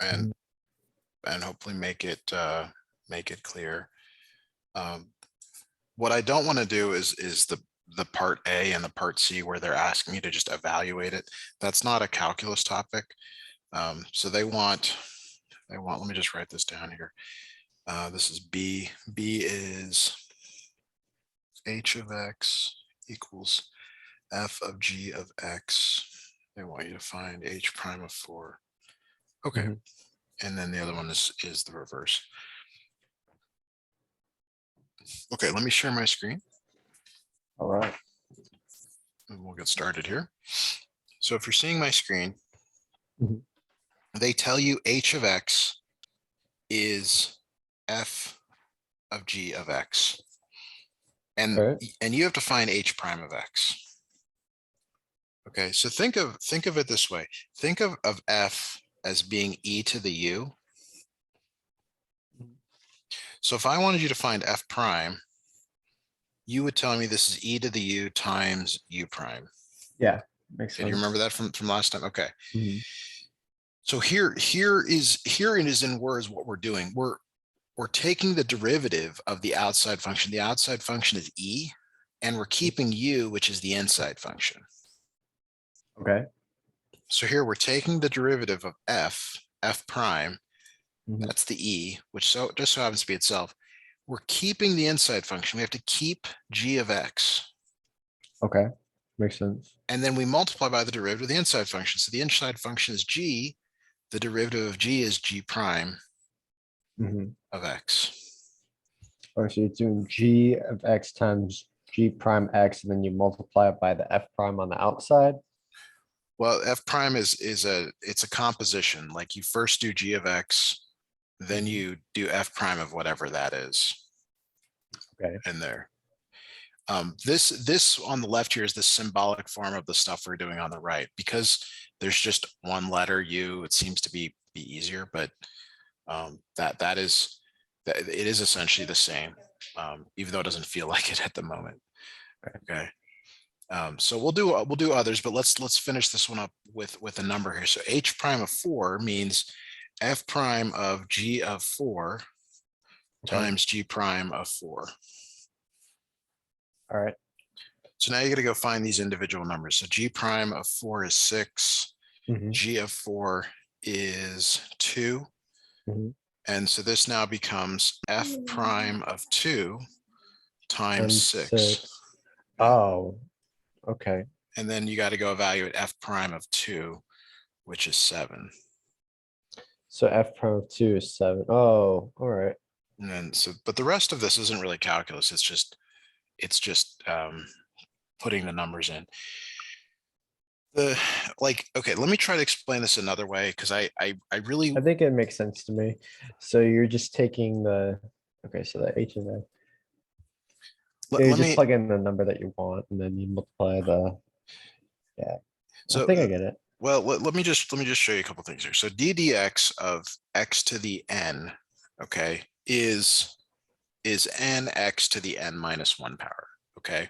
and hopefully make it clear. What I don't want to do is the part A and the part C where they're asking you to just evaluate it. That's not a calculus topic. So they want, let me just write this down here. This is B. B is h of x equals f of g of x. They want you to find h prime of 4. Okay. And then the other one is the reverse. Okay, let me share my screen. All right. And we'll get started here. So if you're seeing my screen, they tell you h of x is f of g of x. And you have to find h prime of x. Okay, so think of it this way. Think of f as being e to the u. So if I wanted you to find f prime, you would tell me this is e to the u times u prime. Yeah, makes sense. Do you remember that from last time? Okay. So here it is in words what we're doing. We're taking the derivative of the outside function. The outside function is e, and we're keeping u, which is the inside function. Okay. So here we're taking the derivative of f prime. That's the e, which just so happens to be itself. We're keeping the inside function. We have to keep g of x. Okay, makes sense. And then we multiply by the derivative of the inside function. So the inside function is g. The derivative of g is g prime of x. Oh, so you're doing g of x times g prime x, and then you multiply it by the f prime on the outside? Well, f prime it's a composition. Like you first do g of x, then you do f prime of whatever that is. Okay. In there. This on the left here is the symbolic form of the stuff we're doing on the right. Because there's just one letter u, it seems to be easier, but it is essentially the same, even though it doesn't feel like it at the moment. Okay. So we'll do others, but let's finish this one up with a number here. So h prime of 4 means f prime of g of 4 times g prime of 4. All right. So now you got to go find these individual numbers. So g prime of 4 is 6. G of 4 is 2. And so this now becomes f prime of 2 times 6. Oh, okay. And then you got to go evaluate f prime of 2, which is 7. So f prime of 2 is 7. Oh, all right. And then but the rest of this isn't really calculus. It's just putting the numbers in. Okay, let me try to explain this another way, because I think it makes sense to me. So you're just taking the, okay, so the h of x. You just plug in the number that you want, and then you multiply the, so I think I get it. Well, let me just show you a couple things here. So d dx of x to the n, okay, is n x to the n minus 1 power. Okay,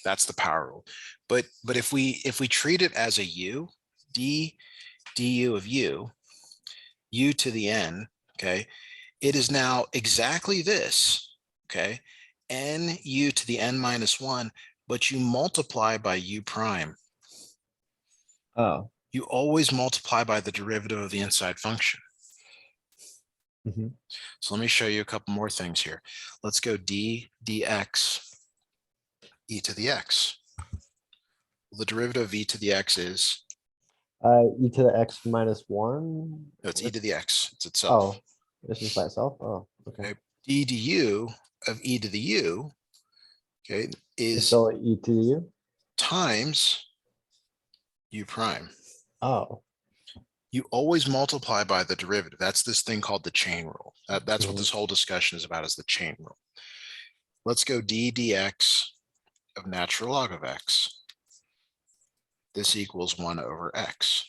that's the power rule. But if we treat it as a u, du of u to the n, okay, it is now exactly this, okay, n u to the n minus 1, but you multiply by u prime. Oh. You always multiply by the derivative of the inside function. So let me show you a couple more things here. Let's go dx e to the x. The derivative of e to the x is e to the x minus 1. No, it's e to the x. It's itself. Oh, this is by itself. Oh, okay. d du of e to the u, okay, is still e to the u times u prime. Oh. You always multiply by the derivative. That's this thing called the chain rule. That's what this whole discussion is about, is the chain rule. Let's go d dx of natural log of x. This equals 1 over x.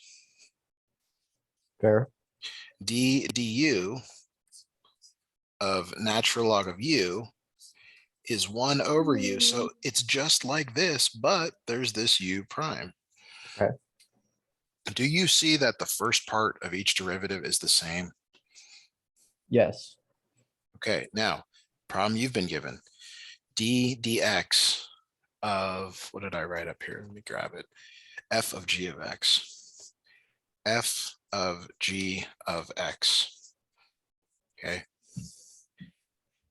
Fair. D du of natural log of u is 1 over u. So it's just like this, but there's this u prime. Okay. Do you see that the first part of each derivative is the same? Yes. Okay, now, problem you've been given. D dx of, what did I write up here? Let me grab it. F of g of x. F of g of x. Okay.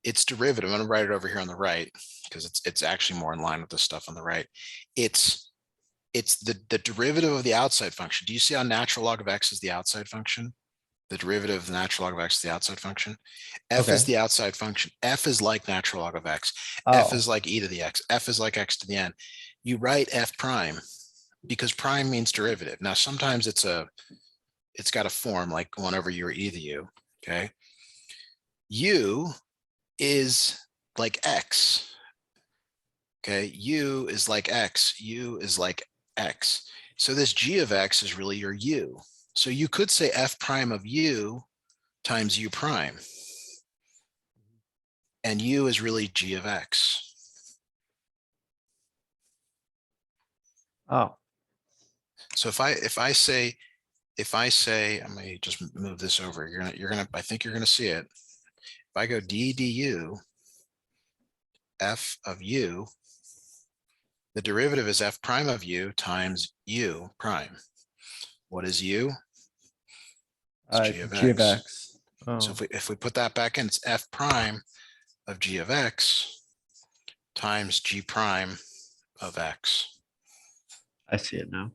Its derivative, I'm going to write it over here on the right because it's actually more in line with the stuff on the right. It's the derivative of the outside function. Do you see how natural log of x is the outside function? The derivative of the natural log of x is the outside function. F is Okay. the outside function. F is like natural log of x. F Oh, is like e to the x. F is like x to the n. You write f prime because prime means derivative. Now, sometimes it's got a form like 1 over u or e to the u. Okay. U is like x. Okay. U is like x. U is like x. So this g of x is really your u. So you could say f prime of u times u prime. And u is really g of x. oh, So if I say, I may just move this over. I think you're gonna see it. If I go d du f of u, the derivative is f prime of u times u prime. What is u? It's g of G of x. X. So Oh, if we put that back in, it's f prime of g of x times g prime of x. I see it now.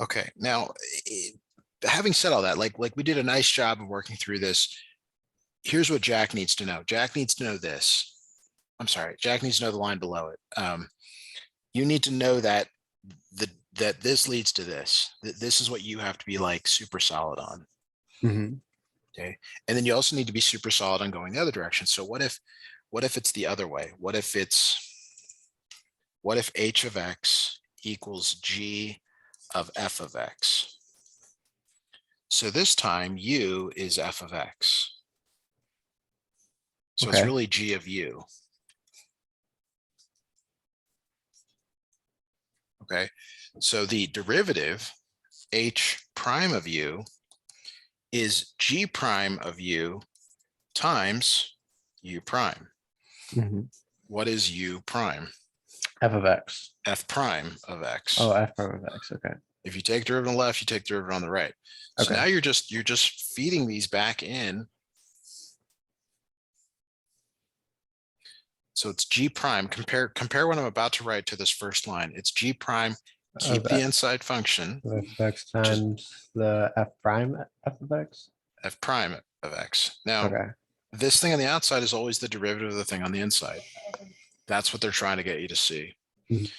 Okay, now having said all that, like we did a nice job of working through this. Here's what Jack needs to know. Jack needs to know this. I'm sorry, Jack needs to know the line below it. You need to know that that this leads to this. That this is what you have to be like super solid on. Mhm. Okay, and then you also need to be super solid on going the other direction. So what if it's the other way? What if h of x equals g of f of x? So this time u is f of x. So it's Okay. really g of u. Okay, so the derivative h prime of u is g prime of u times u prime. Mhm. What is u prime? F of X. F prime of Oh, x. F prime of X. Okay. If you take derivative on the left, you take derivative on the right. So Okay. now you're just feeding these back in. So it's g prime. Compare what I'm about to write to this first line. It's g prime. Of Keep the inside function, F of X which is times the F prime F of X. f prime of x. Now, Okay. this thing on the outside is always the derivative of the thing on the inside. That's what they're trying to get you to see. Mhm.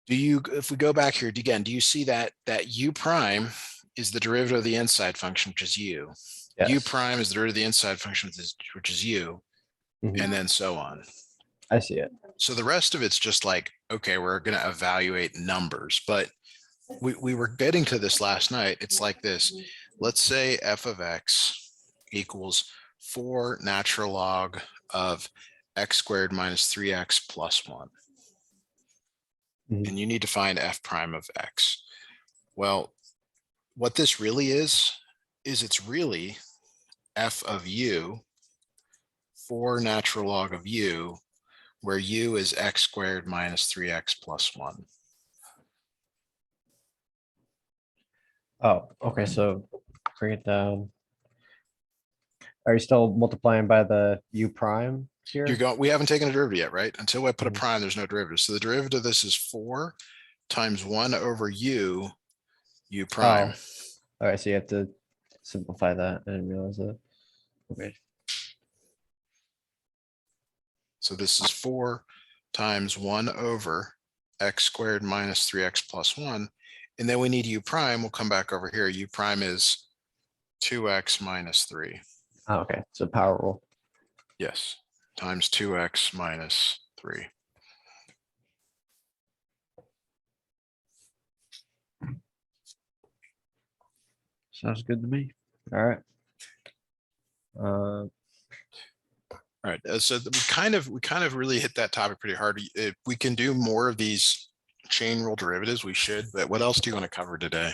If we go back here again, do you see that u prime is the derivative of the inside function, which is u. U Yes. prime is the derivative of the inside function, which is u, Mhm. and then so on. I see it. So the rest of it's just like, okay, we're going to evaluate numbers, but we were getting to this last night. It's like this. Let's say f of x equals 4 natural log of x squared minus 3x plus 1. Mhm. And you need to find f prime of x. Well, what this really is it's really f of u, 4 natural log of u, where u is x squared minus 3x plus 1. Oh, okay. So bring it down. Are you still multiplying by the U prime here? We haven't taken a derivative yet, right? Until I put a Mhm. prime, there's no derivative. So the derivative of this is 4 times 1 over u prime. Oh, all right. So you have to simplify that. I didn't realize that. Okay. So this is 4 times 1 over x squared minus 3x plus 1. And then we need u prime. We'll come back over here. U prime is 2x minus 3. Oh, okay. So power rule. Yes, times 2x minus 3. Sounds good to me. All right. Uh, All right. So we kind of really hit that topic pretty hard. If we can do more of these chain rule derivatives, we should, but what else do you want to cover today?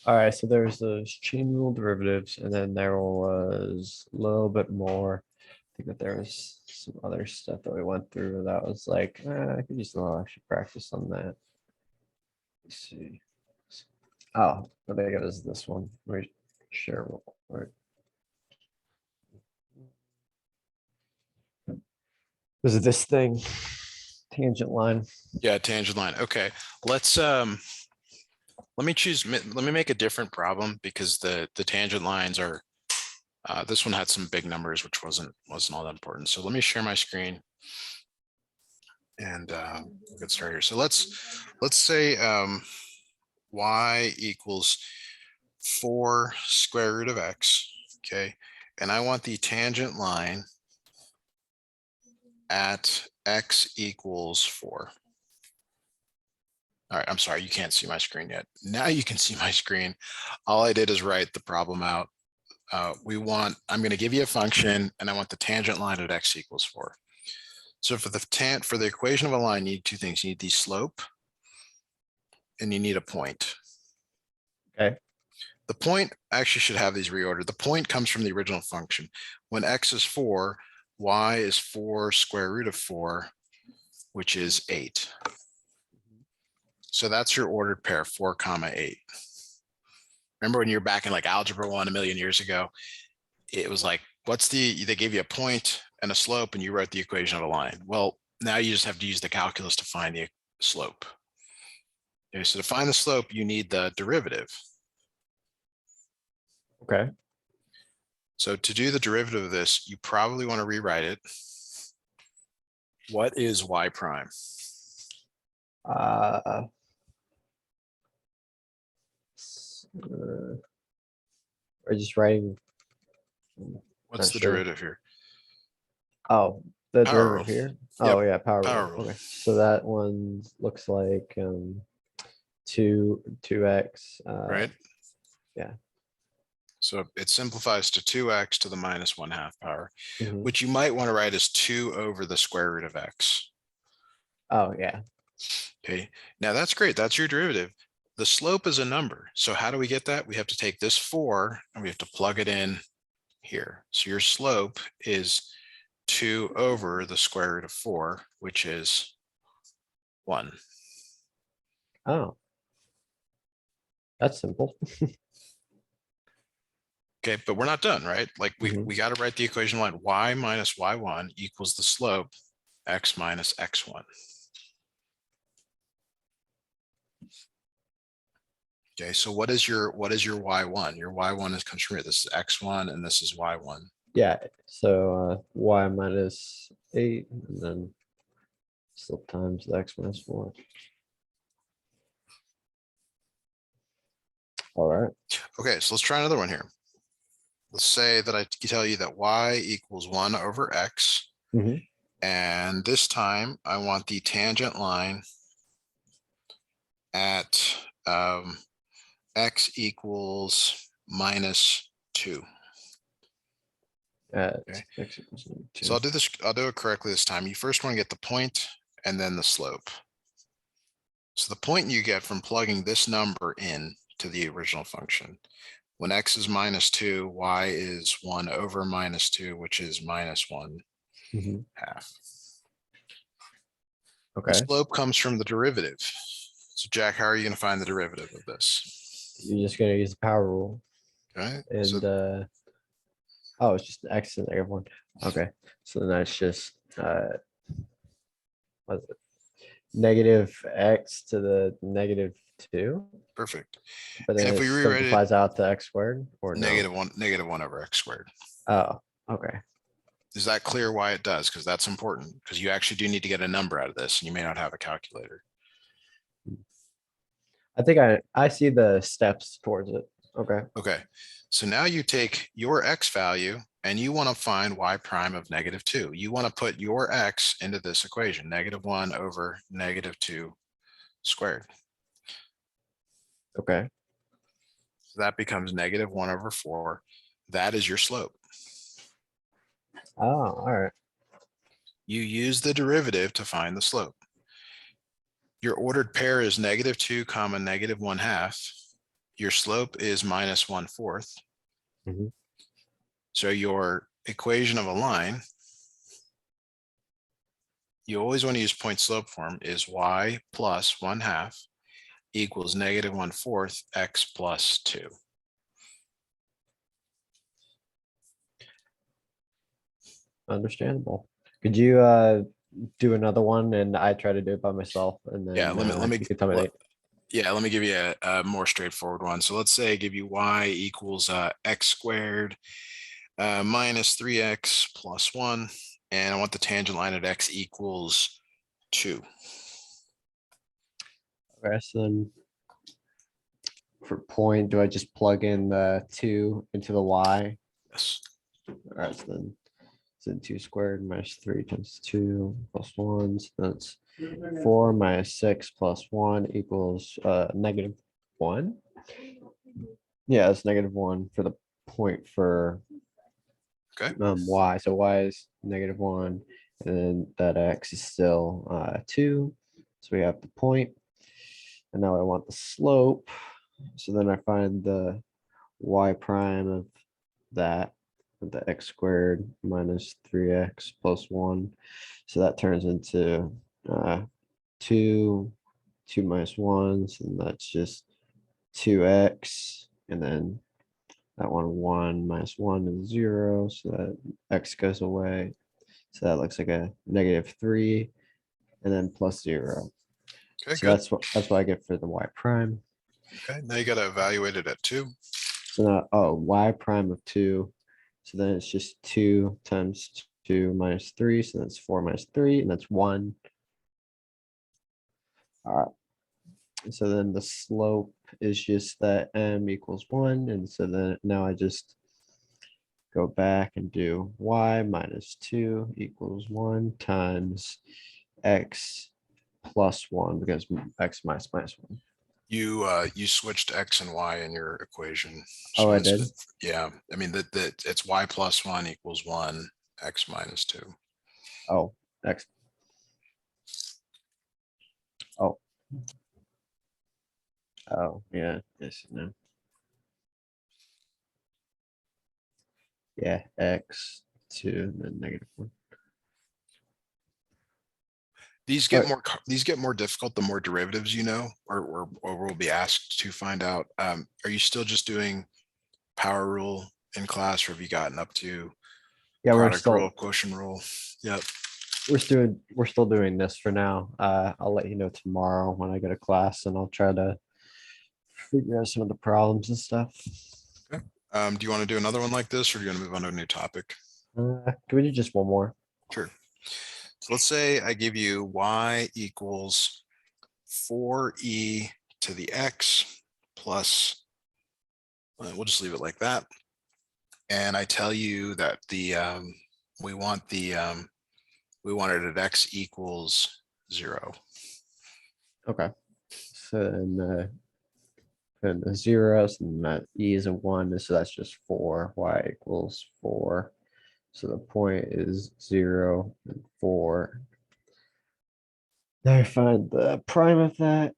All right, so there's those chain rule derivatives, and then there was a little bit more. I think that there was some other stuff that we went through that was like, I could use a little extra practice on that. Let's see. Oh, I think it was this one. We're sure. Was it this thing? Tangent line. Yeah, tangent line. Okay, let's let me make a different problem because the tangent lines are this one had some big numbers, which wasn't all that important. So let me share my screen and we'll get started here. So let's say y equals 4 square root of x. Okay, and I want the tangent line at x equals 4. All right, I'm sorry, you can't see my screen yet. Now you can see my screen. All I did is write the problem out. I'm going to give you a function and I want the tangent line at x equals 4. So for the equation of a line, you need two things. You need the slope and you need a point. Okay. The point actually should have these reordered. The point comes from the original function. When x is 4, y is 4 square root of 4, which is 8. So that's your ordered pair, 4, 8. Remember when you're back in like algebra 1 a million years ago, it was like, they gave you a point and a slope and you wrote the equation of a line. Well, now you just have to use the calculus to find the slope. Okay, so to find the slope, you need the derivative. Okay. So to do the derivative of this, you probably want to rewrite it. What is y prime? We're just writing. What's the Sure. derivative here? Oh, the Power derivative rule. here. Oh Yep, yeah, power power rule. rule. Okay, so that one looks like 2x. Right? Yeah. So it simplifies to 2x to the minus 1/2 power, Mhm. which you might want to write as 2 over the square root of x. Oh yeah. Okay, now that's great. That's your derivative. The slope is a number. So how do we get that? We have to take this 4 and we have to plug it in here. So your slope is 2 over the square root of 4, which is 1. Oh, that's simple. Okay, but we're not done, right? Like we Mhm. got to write the equation line y minus y1 equals the slope x minus x1. Okay, so what is your y1? Your y1 comes from here. This is x1 and this is y1. Yeah. So y minus 8, and then slope times the x minus 4. All right. Okay, so let's try another one here. Let's say that I tell you that y equals 1 over x. Mhm. And this time I want the tangent line at x equals minus 2. Okay. X equals So 2. I'll do it correctly this time. You first want to get the point and then the slope. So the point you get from plugging this number in to the original function. When x is minus 2, y is 1 over minus 2, which is minus 1/2. Mhm. The Okay. slope comes from the derivative. So Jack, how are you going to find the derivative of this? You're just gonna use the power rule. Okay. And So oh, it's just x and everyone. Okay, so then that's just what's it? Negative x to the negative 2, perfect. but And then if it we rewrite it, simplifies out to x squared, or no? negative one over x squared. Oh, okay. Is that clear why it does? Because that's important, because you actually do need to get a number out of this and you may not have a calculator. I think I see the steps towards it. Okay. Okay, so now you take your x value and you want to find y prime of negative 2. You want to put your x into this equation, negative 1 over negative 2 squared. Okay. So that becomes negative 1 over 4. That is your slope. Oh, all right. You use the derivative to find the slope. Your ordered pair is -2 comma -1/2. Your slope is -1/4. Mhm. So your equation of a line, you always want to use point slope form, is y plus 1/2 equals -1/4 x plus 2. Understandable. Could you do another one and I try to do it by myself and Yeah, then let me you can tell me. let me give you a more straightforward one. So let's say I give you y equals x squared minus 3x plus 1, and I want the tangent line at x equals 2. Okay, so then for point, do I just plug in the 2 into the y? Yes. All right, so then 2 squared minus 3 times 2 plus 1. So that's 4 minus 6 plus 1 equals -1. Yeah, it's -1 for the point for Okay. y. So y is -1, and then that x is still 2. So we have the point, and now I want the slope. So then I find the y prime of that, with the x squared minus 3x plus 1. So that turns into 2 minus 1, and that's just 2x, and then that 1 minus 1 is 0, so that x goes away. So that looks like a -3, and then plus 0. Okay, So good. that's what I get for the y prime. Okay, now you got to evaluate it at 2. So now, oh, y prime of 2. So then it's just 2 times 2 minus 3. So that's 4 minus 3, and that's 1. All right. So then the slope is just that m equals 1. And so then now I just go back and do y minus 2 equals 1 times x plus 1, because x minus 1. You switched x and y in your equation. Oh, So I instead, did. yeah, I mean that it's y plus 1 equals 1, x minus 2. Oh, x. Oh, oh, yeah. Yes, no. Yeah, x 2 and then -1. All right. These get more difficult the more derivatives you know, or will be asked to find out. Are you still just doing power rule in class, or have you gotten up to Yeah, product rule, quotient rule? Yep. we're still doing this for now. I'll let you know tomorrow when I go to class, and I'll try to figure out some of the problems and stuff. Okay. Do you want to do another one like this, or do you want to move on to a new topic? Can we do just one more? Sure. So let's say I give you y equals 4e to the x plus, we'll just leave it like that. And I tell you that we want we want it at x equals 0. Okay. So and the zeros, and that e is a 1, so that's just 4. Y equals 4. So the point is 0 and 4. Now I find the prime of that.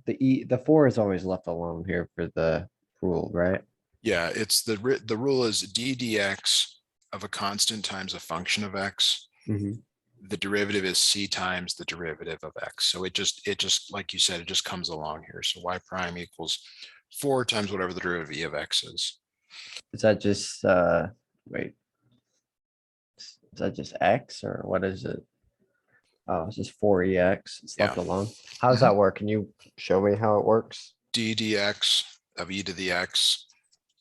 The 4 is always left alone here for the rule, right? Yeah, it's the rule is d dx of a constant times a function of x. Mhm. The derivative is c times the derivative of x. So it just like you said, it just comes along here. So y prime equals 4 times whatever the derivative of x is. Is that just wait? Is that just x, or what is it? Oh, it's just 4ex. It's Yeah. left alone. How does that work? Can you show me how it works? d dx of e to the x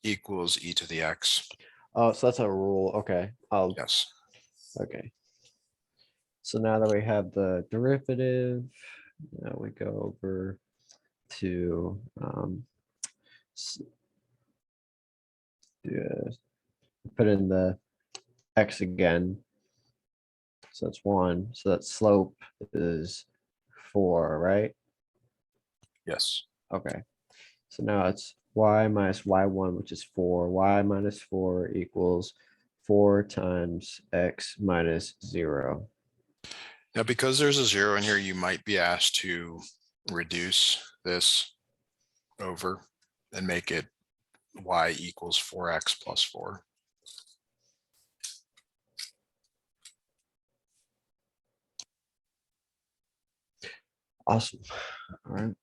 equals e to the x. Oh, so that's a rule. Okay. Yes. Okay. So now that we have the derivative, now we go over to put in the x again. So that's 1. So that slope is 4, right? Yes. Okay. So now it's y minus y1, which is 4. Y minus 4 equals 4 times x minus 0. Now, because there's a 0 in here, you might be asked to reduce this over and make it y equals 4x plus 4. Awesome. All right.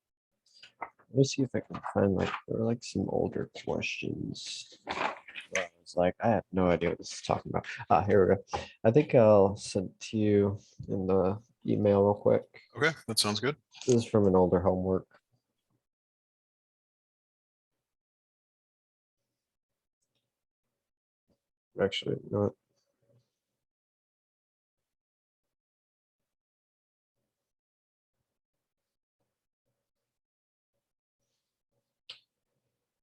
Let me see if I can find like there are like some older questions. It's like I have no idea what this is talking about. Ah, here we go. I think I'll send it to you in the email real quick. Okay, that sounds good. This is from an older homework. Actually, not.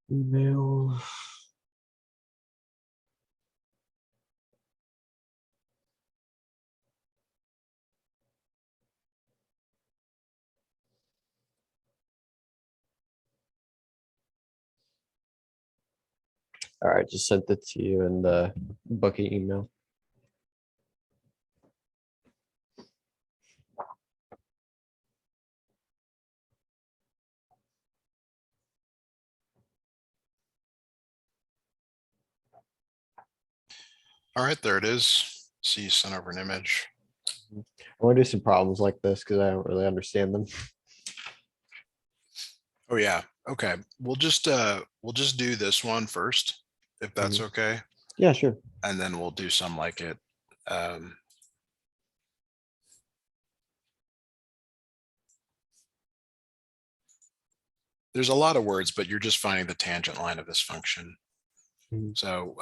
Email. All right, just sent it to you in the booking email. All right, there it is. See, you sent over an image. I want to do some problems like this because I don't really understand them. Oh yeah. Okay. We'll just do this one first, if that's okay. Yeah, sure. And then we'll do some like it. There's a lot of words, but you're just finding the tangent line of this function. So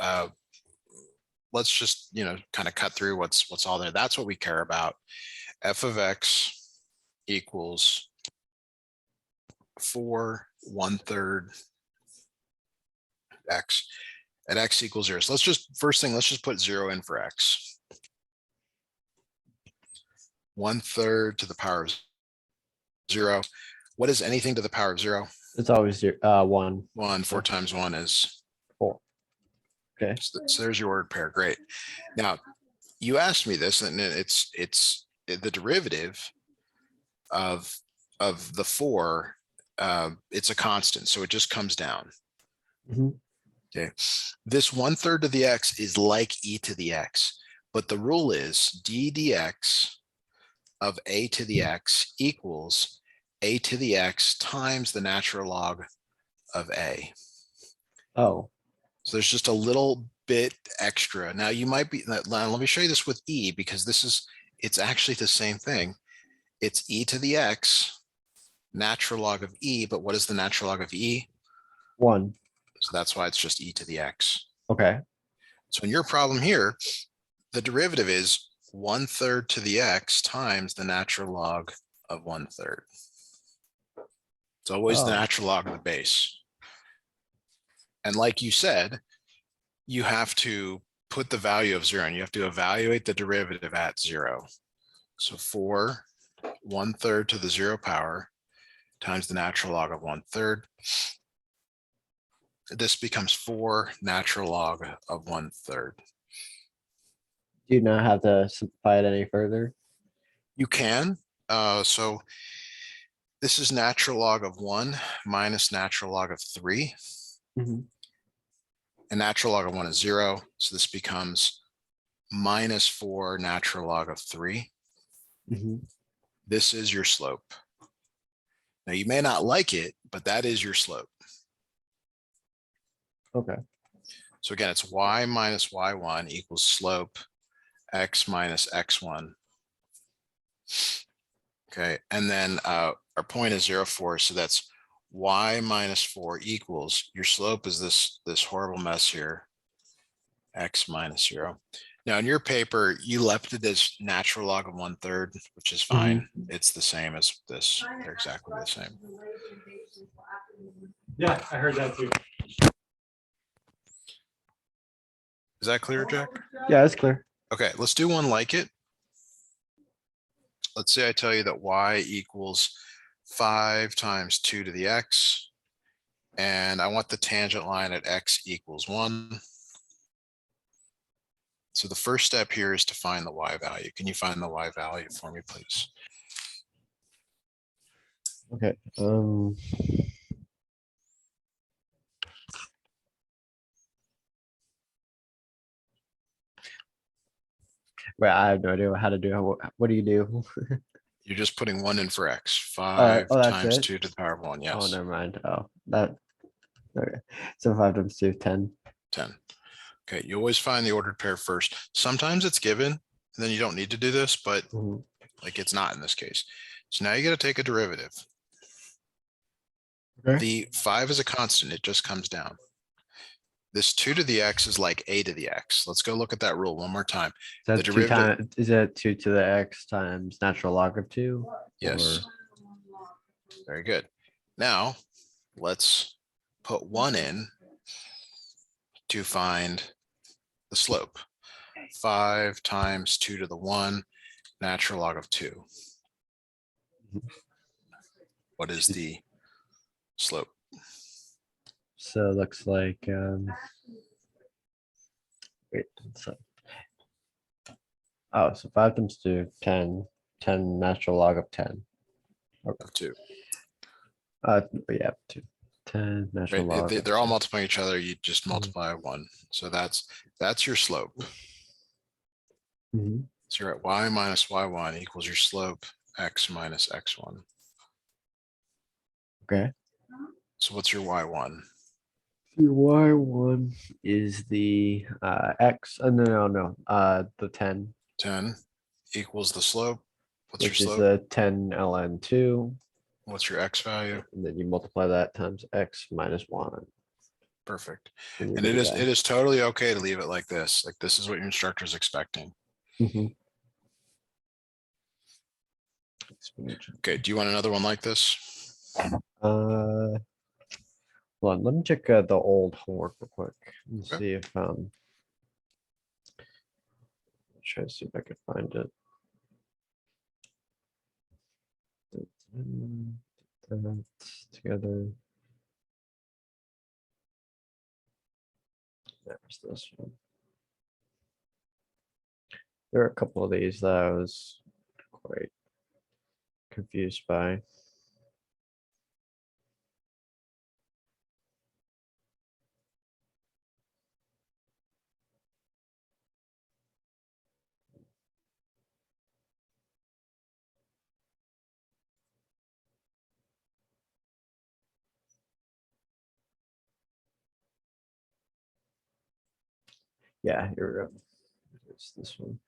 let's just, kind of cut through what's all there. That's what we care about. F of x equals 4 1/3 x at x equals 0. So let's just put 0 in for x. 1/3 to the power of 0. What is anything to the power of 0? It's always 1. 1. 4 times 1 is 4. Okay. So there's your word pair. Great. Now, you asked me this, and it's the derivative of the 4. It's a constant, so it just comes down. Okay. This 1/3 to the x is like e to the x, but the rule is d dx of a to the x equals a to the x times the natural log of a. Oh. So there's just a little bit extra. Now you might be, let me show you this with e, because it's actually the same thing. It's e to the x, natural log of e, but what is the natural log of e? 1. So that's why it's just e to the x. Okay. So in your problem here, the derivative is 1/3 to the x times the natural log of 1/3. It's always the natural log of the base. And like you said, you have to put the value of 0 and you have to evaluate the derivative at 0. So 4 1/3 to the 0 power times the natural log of 1/3. This becomes 4 natural log of 1/3. Do you not have to simplify it any further? You can. So this is natural log of 1 minus natural log of 3. And natural log of 1 is 0. So this becomes minus 4 natural log of 3. This is your slope. Now you may not like it, but that is your slope. Okay. So again, it's y minus y1 equals slope x minus x1. Okay, and then our point is 0, 4. So that's y minus 4 equals, your slope is this horrible mess here, x minus 0. Now in your paper, you left it as natural log of 1/3, which is fine. It's the same as this. They're exactly the same. Yeah, I heard that too. Is that clear, Jack? Yeah, it's clear. Okay, let's do one like it. Let's say I tell you that y equals 5 times 2 to the x, and I want the tangent line at x equals 1. So the first step here is to find the y value. Can you find the y value for me, please? Okay. Wait, I have no idea how to do. What do you do? You're just putting 1 in for x. 5 Oh, that's times it. 2 to the power of 1. Oh, Yes. never mind. Oh, that. Okay. So 5 times 2, 10. 10. Okay, you always find the ordered pair first. Sometimes it's given, and then you don't need to do this, but like it's not in this case. So now you got to take a derivative. Okay. The 5 is a constant, it just comes down. This 2 to the x is like a to the x. Let's go look at that rule one more time. So The that's 2 derivative, times, is it 2 to the x times natural log of 2? yes. Very good. Now let's put 1 in to find the slope. 5 times 2 to the 1, natural log of 2. What is the slope? So it looks like, wait, so, oh, so 5 times 2, 10, 10 natural log of 10. Of 2. But yeah, 2, 10 natural Right, log. they're all multiplying each other. You just multiply 1. So that's your slope. Mhm. So you're at y minus y1 equals your slope x minus x1. Okay. So what's your y1? Your y1 is the x. No. The 10, 10 equals the slope. What's your which is slope? the 10 ln 2. What's your x value? And then you multiply that times x minus 1. Perfect. And And it is totally okay to leave it like this. Like this is what your instructor is expecting. Okay, do you want another one like this? Hold on, let me check the old homework real quick and Okay. see if try to see if I can find it. That's together. There's this one. There are a couple of these that I was quite confused by. Yeah, here we go. It's this one.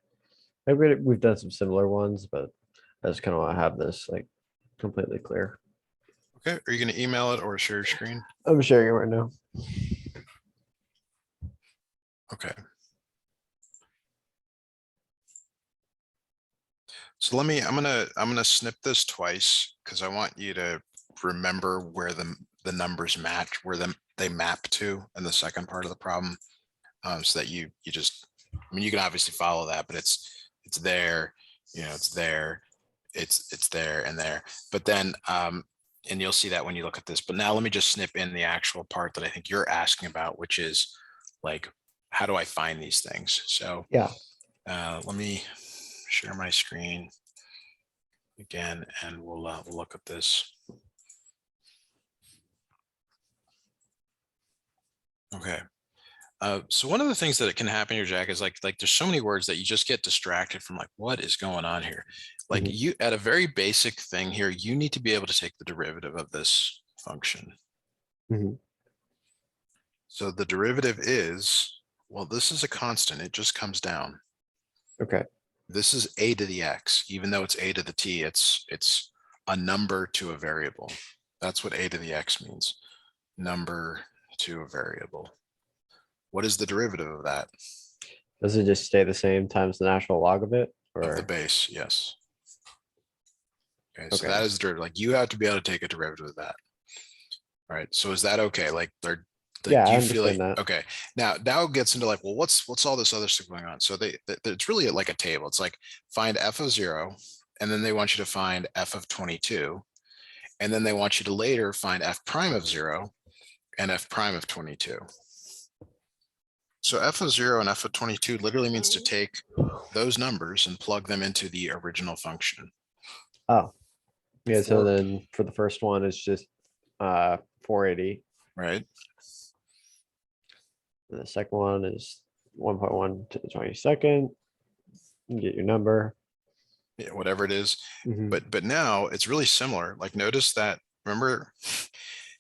Maybe we've done some similar ones, but I just kind of want to have this like completely clear. Okay, are you going to email it or share your screen? I'm sharing it right now. Okay. So I'm gonna snip this twice because I want you to remember where the numbers match, where they map to in the second part of the problem. So that you just, I mean, you can obviously follow that, but it's there, it's there, it's there and there. But then and you'll see that when you look at this. But now let me just snip in the actual part that I think you're asking about, which is like, how do I find these things? So yeah, let me share my screen again, and we'll look at this. Okay. So one of the things that can happen here, Jack, is like there's so many words that you just get distracted from like, what is going on here? Like you at a very basic thing here, you need to be able to take the derivative of this function. So the derivative is, well, this is a constant. It just comes down. Okay. This is a to the x, even though it's a to the t, it's a number to a variable. That's what a to the x means. Number to a variable. What is the derivative of that? Does it just stay the same times the natural log of it? Or Of the base, yes. Okay, so okay. that is the derivative. Like you have to be able to take a derivative of that. All right. So is that okay? Like do Yeah, I you feel like understand that. okay? Now it gets into like, well, what's all this other stuff going on? So it's really like a table. It's like find f of 0, and then they want you to find f of 22, and then they want you to later find f prime of 0 and f prime of 22. So f of 0 and f of 22 literally means to take those numbers and plug them into the original function. Oh, yeah. So For- then for the first one, it's just 480. Right. And the second one is 1.1 to the 22nd. You get your number. Yeah, whatever it is. Mhm. But now it's really similar. Like notice that, remember,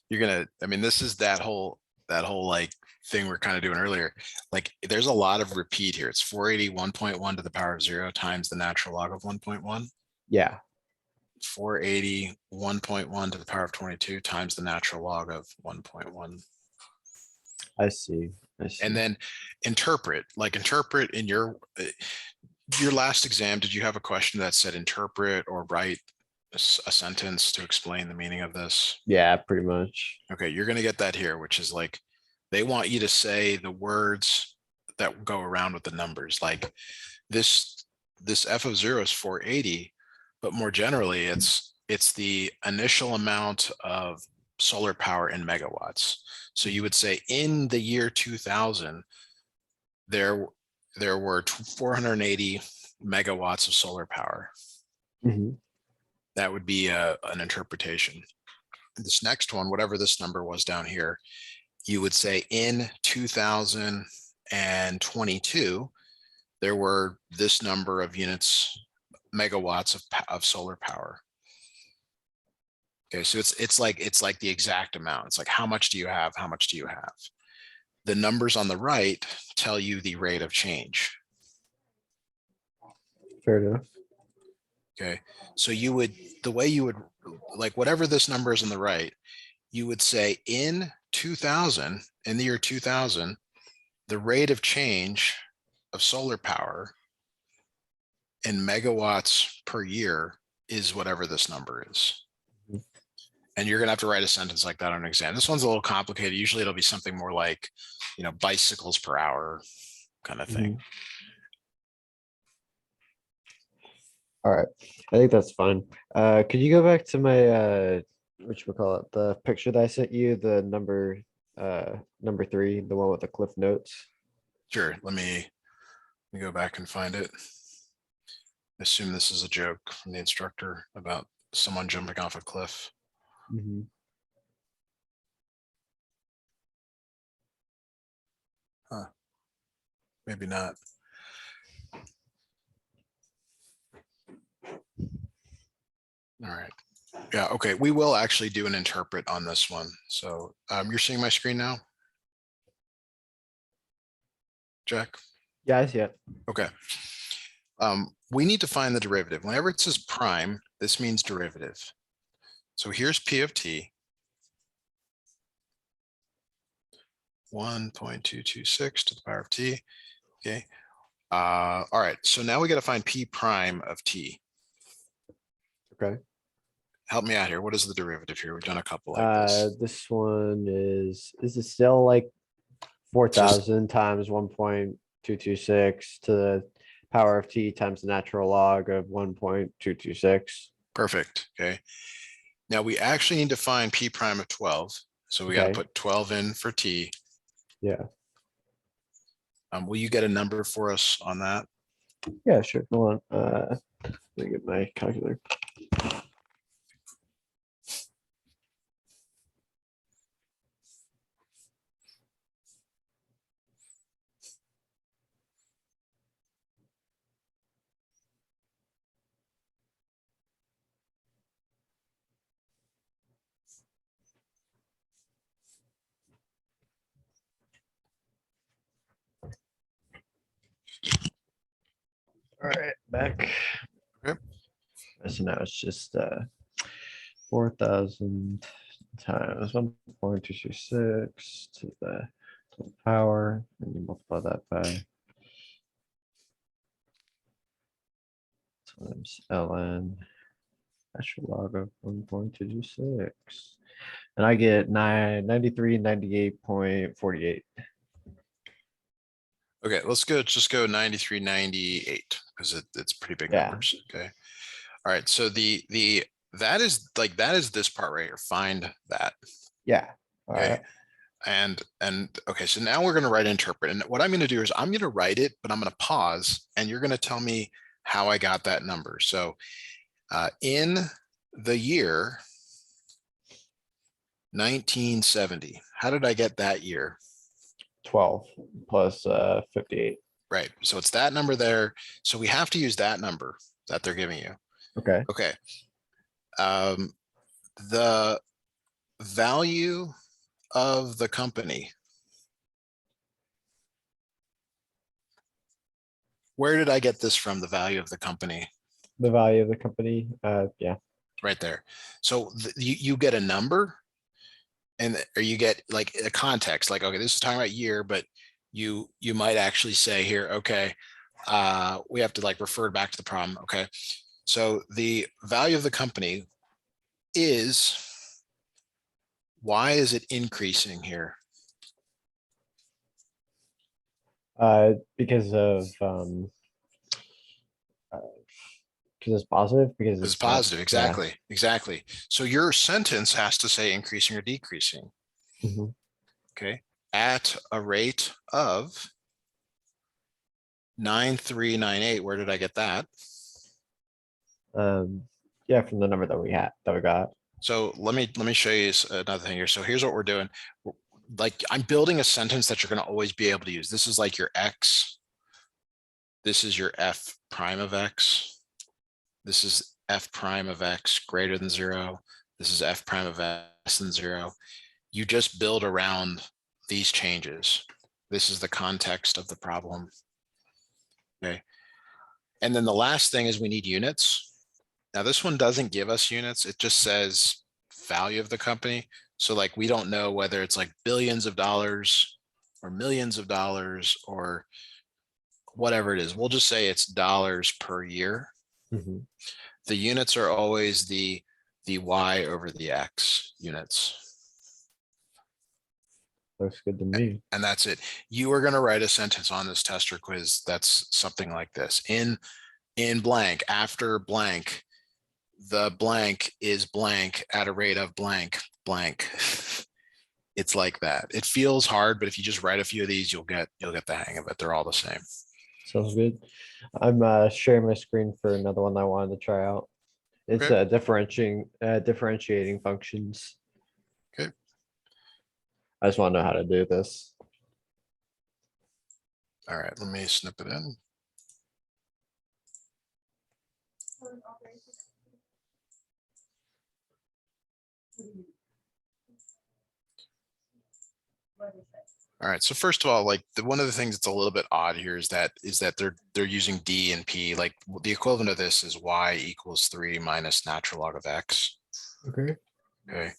I mean, this is that whole like thing we're kind of doing earlier. Like there's a lot of repeat here. It's 480 1.1 to the power of 0 times the natural log of 1.1. Yeah. 480 1.1 to the power of 22 times the natural log of 1.1. I see. I see. And then interpret in your last exam. Did you have a question that said interpret or write a sentence to explain the meaning of this? Yeah, pretty much. Okay, you're going to get that here, which is like they want you to say the words that go around with the numbers. Like this f of 0 is 480, but more generally, it's the initial amount of solar power in megawatts. So you would say in the year 2000, there were 480 megawatts of solar power. Mhm. That would be an interpretation. This next one, whatever this number was down here, you would say in 2022, there were this number of units, megawatts of solar power. Okay, so it's like the exact amount. It's like how much do you have? How much do you have? The numbers on the right tell you the rate of change. Fair enough. Okay, so the way you would, like whatever this number is on the right, you would say in 2000, in the year 2000, the rate of change of solar power in megawatts per year is whatever this number is. Mhm. And you're going to have to write a sentence like that on an exam. This one's a little complicated. Usually it'll be something more like, bicycles per hour kind of thing. Mhm. All right. I think that's fine. Could you go back to my whatchamacallit, the picture that I sent you, the number 3, the one with the cliff notes? Sure. Let me go back and find it. I assume this is a joke from the instructor about someone jumping off a cliff. Mhm. Huh. Maybe not. All right. Yeah, okay. We will actually do an interpret on this one. So you're seeing my screen now? Jack? Yeah, I see it. Okay. We need to find the derivative. Whenever it says prime, this means derivative. So here's P of t. 1.226 to the power of t. Okay. All right. So now we got to find P prime of t. Okay. Help me out here. What is the derivative here? We've done a couple like this. This one is it still like 4,000 times 1.226 to the power of t times the natural log of 1.226? Perfect. Okay. Now we actually need to find P prime of 12. So we got to Okay. put 12 in for t. Yeah. Will you get a number for us on that? Yeah, sure. Hold on. Let me get my calculator. All right, back. Okay. So now it's just 4,000 times 1.226 to the power, and you multiply that by times ln natural log of 1.226, and I get 9398.48. Okay, let's just go 9398 because it's pretty big Yeah. numbers. Okay. All right. So that is this part right here. Find that. Yeah. All Okay. right. And okay, so now we're going to write interpret. And what I'm going to do is I'm going to write it, but I'm going to pause and you're going to tell me how I got that number. So in the year 1970, how did I get that year? 12 plus 58. Right. So it's that number there. So we have to use that number that they're giving you. Okay. Okay. The value of the company. Where did I get this from? The value of the company The value of the company. Yeah. right there. So you get a number and or you get like a context, like, okay, this is talking about year, but you might actually say here, okay, we have to like refer back to the problem. Okay. So the value of the company is, why is it increasing here? Because of because it's positive, because It's it's not. positive. Yeah. Exactly. Exactly. So your sentence has to say increasing or decreasing. Mhm. Okay. At a rate of 9398. Where did I get that? Yeah, from the number that we got. So let me show you another thing here. So here's what we're doing. Like I'm building a sentence that you're going to always be able to use. This is like your X. This is your F prime of X. This is F prime of X greater than 0. This is F prime of X less than 0. You just build around these changes. This is the context of the problem. Okay. And then the last thing is we need units. Now this one doesn't give us units. It just says value of the company. So like, we don't know whether it's like billions of dollars or millions of dollars or whatever it is. We'll just say it's dollars per year. Mhm. The units are always the Y over the X units. Looks good to me. And that's it. You are going to write a sentence on this test or quiz that's something like this. In blank, after blank, the blank is blank at a rate of blank blank. It's like that. It feels hard, but if you just write a few of these, you'll get the hang of it. They're all the same. Sounds good. I'm sharing my screen for another one I wanted to try out. It's Okay. differentiating functions. Okay. I just want to know how to do this. All right. Let me snip it in. All right. So first of all, like one of the things that's a little bit odd here is that they're using D and P. Like the equivalent of this is Y equals 3 minus natural log of X. Okay. Okay.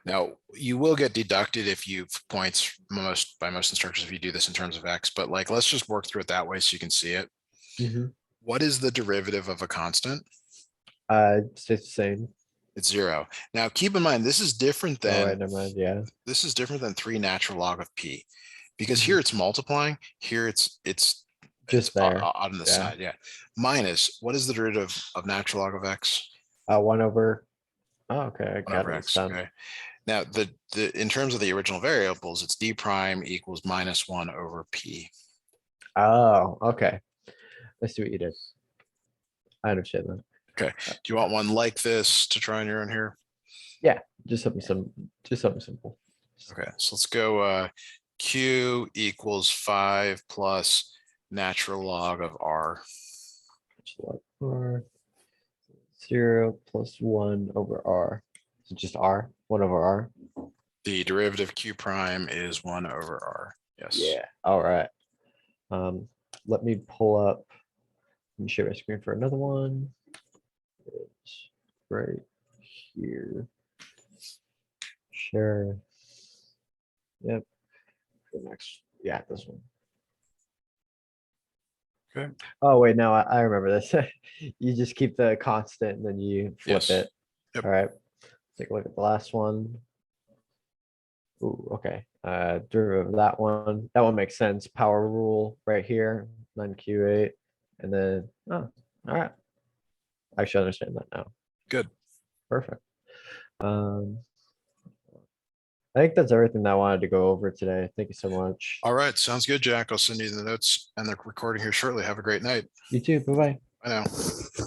Now you will get deducted if you points by most instructors if you do this in terms of X, but like let's just work through it that way so you can see it. Mm-hmm. What is the derivative of a constant? It's the same. It's 0. Now keep in mind this is different Oh, than wait, never mind. Yeah. 3 natural log of P, because Mhm. here it's multiplying, here it's Just there. on the Yeah. side. Yeah. Minus, what is the derivative of natural log of X? 1 over. Oh, okay. I 1 got over it this X. time. Okay. Now the in terms of the original variables, it's D prime equals minus 1 over P. Oh, okay. I see what you did. I understand that. Okay. Do you want one like this to try on your own here? Yeah, just something simple. Okay. So let's go Q equals 5 plus natural log of R. R 0 plus 1 over R. So just R, 1 over R. The derivative Q prime is 1 over R. Yes. Yeah. All right. Let me pull up and share my screen for another one. It's right here. Share. Yep. The next. Yeah, this one. Okay. Oh wait, no, I remember this. You just keep the constant and then you flip Yes. it. Yep. All right. Take a look at the last one. Ooh, okay. Derivative of that one. That one makes sense. Power rule right here. 9Q8. And then all right. I should understand that now. Good. Perfect. Um I think that's everything that I wanted to go over today. Thank you so much. All right, sounds good, Jack. I'll send you the notes and the recording here shortly. Have a great night. You too. Bye bye. Bye now.